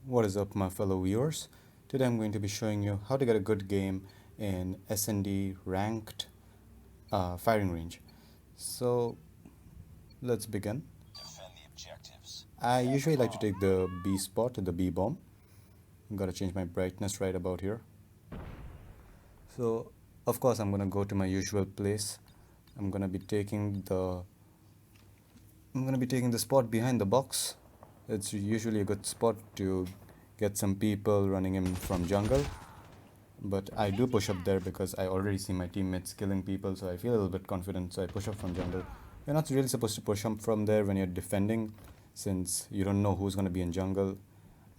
What is up, my fellow viewers? Today I'm going to be showing you how to get a good game in S&D ranked firing range. So let's begin. Defend the objectives. I We have the usually like to bomb. take the B spot, the B bomb. I'm gotta change my brightness right about here. So of course I'm gonna go to my usual place. I'm gonna be taking the I'm gonna be taking the spot behind the box. It's usually a good spot to get some people running in from jungle. But I do push up there because I already see my teammates killing people, so I feel a little bit confident, so I push up from jungle. You're not really supposed to push up from there when you're defending, since you don't know who's going to be in jungle.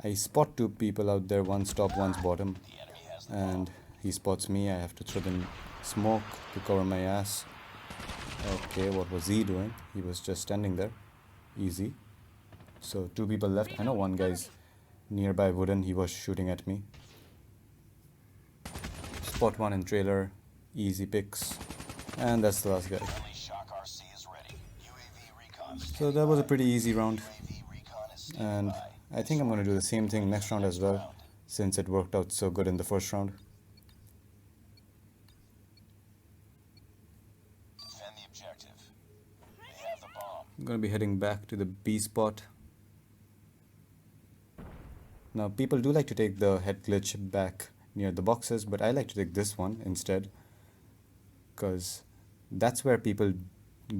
I spot two people out there, one's top, one's bottom, The enemy has the and bomb. he spots me. I have to throw them smoke to cover my ass. Okay, what was he doing? He was just standing there. Easy. So two people left. I know one guy's nearby wooden, he was shooting at me. Spot one in trailer, easy picks, and that's the last guy. Friendly Shock RC is ready. UAV recon So standing that was a by. pretty easy round, UAV recon is standing and by. I think I'm going Destroy to do it. the same thing Move next to the round as next well, round. since it worked out so good in the first round. Defend the objective. We have the bomb. I'm going to be heading back to the B spot. Now, people do like to take the head glitch back near the boxes, but I like to take this one instead, because that's where people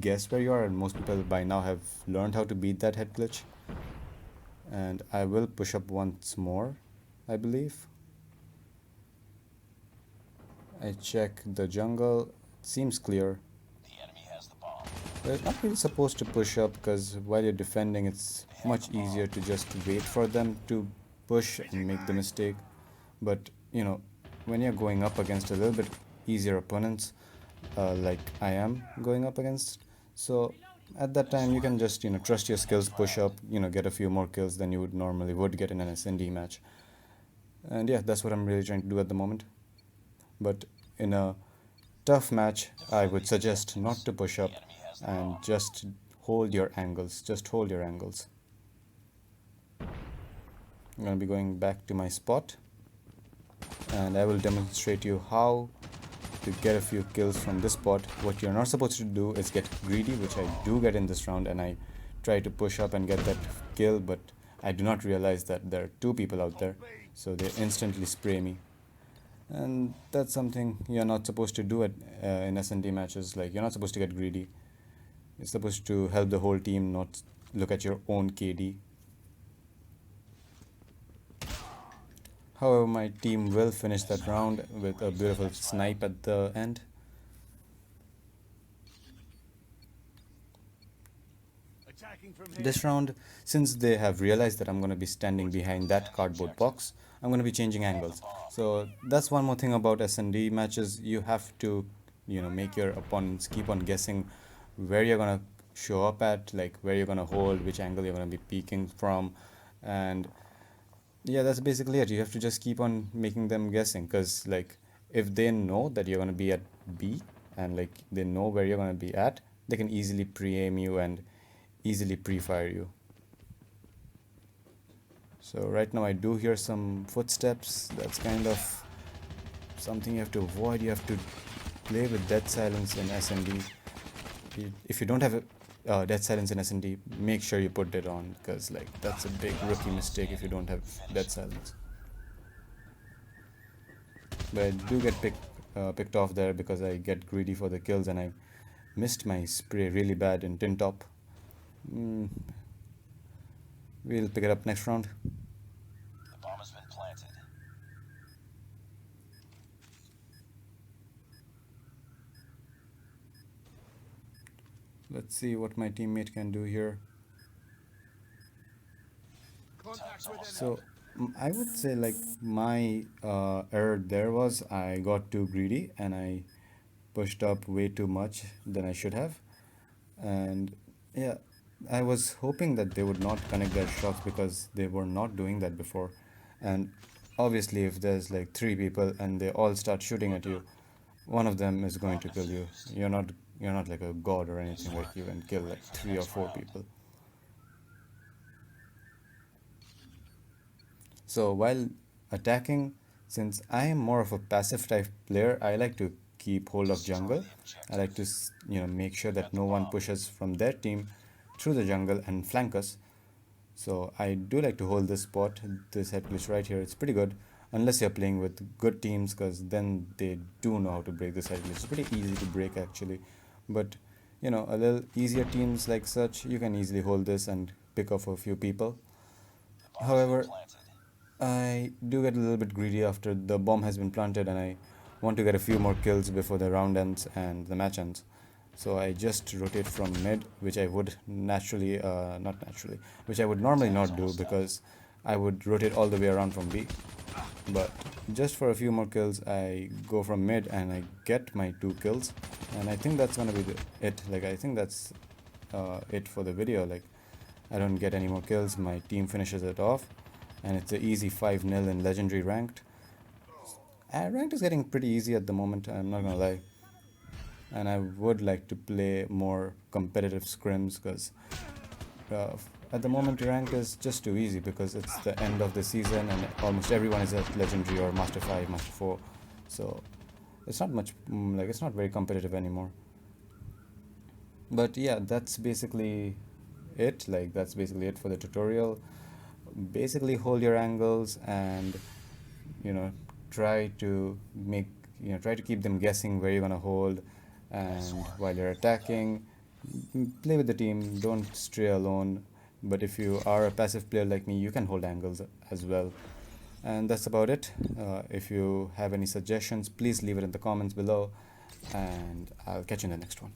guess where you are, and most people by now have learned how to beat that head glitch. And I will push up once more, I believe. I check the jungle, it seems clear. The enemy has the bomb. You're not really supposed to push up because while you're defending, it's They have much the easier bomb. to just wait for them to push and make the mistake. But when you're going up against a little bit easier opponents, like I am going up against, so at that time you can Excellent. just On trust to your the skills, next push up, round. get a few more kills than you would normally would get in an SND match. And yeah, that's what I'm really trying to do at the moment. But in a tough match, I Defend would the suggest not objectives. to push The up enemy has the and bomb. just hold your angles. Just hold your angles. I'm going to be going back to my spot, and I will demonstrate you how to get a few kills from this spot. What you're not supposed to do is get greedy, which I do get in this round, and I try to push up and get that kill, but I do not realize that there are two people out there, so they instantly spray me. And that's something you're not supposed to do in S&D matches. Like, you're not supposed to get greedy. You're supposed to help the whole team, not look at your own KD. However, my team will finish that Excellent. round with a Move to the beautiful next round. snipe at the end. This round, since they have realized that I'm going to be standing behind that Defend the cardboard objective. box, I'm going to be changing We have the angles. bomb. So that's one more thing about S&D matches. You have to, make your opponents keep on guessing where you're going to show up at, like where you're going to hold, which angle you're going to be peeking from. And yeah, that's basically it. You have to just keep on making them guessing, because like if they know that you're going to be at B, and like they know where you're going to be at, they can easily pre-aim you and easily pre-fire you. So right now I do hear some footsteps. That's kind of something you have to avoid. You have to play with dead silence in SND. If you don't have dead silence in SND, make sure you put it on, because like that's a big Last rookie man mistake if you standing. don't have Finish dead him. silence. But I do get picked off there because I get greedy for the kills, and I missed my spray really bad in tin top. Mm, we'll pick it up next round. The bomb has been planted. Let's see what my teammate can do here. Time's almost So up. I would say like my error there was I got too greedy and I pushed up way too much than I should have. And yeah, I was hoping that they would not connect their shots because they were not doing that before. And obviously, if there's like three people and they all start shooting at you, one of them is going Bomb to kill you. defused. You're not like a god or Nice anything, like work. you can kill Ready like for the three or next four round. people. So while attacking, since I am more of a passive type player, I like to keep hold of Destroy jungle. the I like to, objective. make sure We that have the no one bomb. pushes from their team through the jungle and flank us. So I do like to hold this spot, this head glitch right here. It's pretty good, unless you're playing with good teams, because then they do know how to break this head glitch. It's pretty easy to break actually, but a little easier teams like such, you can easily hold this and pick off a few people. The bomb has been However, planted. I do get a little bit greedy after the bomb has been planted, and I want to get a few more kills before the round ends and the match ends. So I just rotate from mid, which I would naturally, not naturally, which I would normally Attack is not do almost done. because I would rotate all the way around from B. But just for a few more kills, I go from mid and I get my 2 kills, and I think that's gonna be it. Like I think that's it for the video. Like I don't get any more kills. My team finishes it off, and it's an easy 5-0 in legendary ranked. Ranked is getting pretty easy at the moment. I'm not gonna lie, and I would like to play more competitive scrims because at the moment ranked is just too easy because it's the end of the season and almost everyone is at legendary or master 5, master 4. So it's not much like it's not very competitive anymore. But yeah, that's basically it. Like that's basically it for the tutorial. Basically hold your angles and you know try to make try to keep them guessing where you're going to hold, Nice and work. while you're Well done. attacking, play with the team, don't stray alone. But if you are a passive player like me, you can hold angles as well. And that's about it. If you have any suggestions, please leave it in the comments below, and I'll catch you in the next one.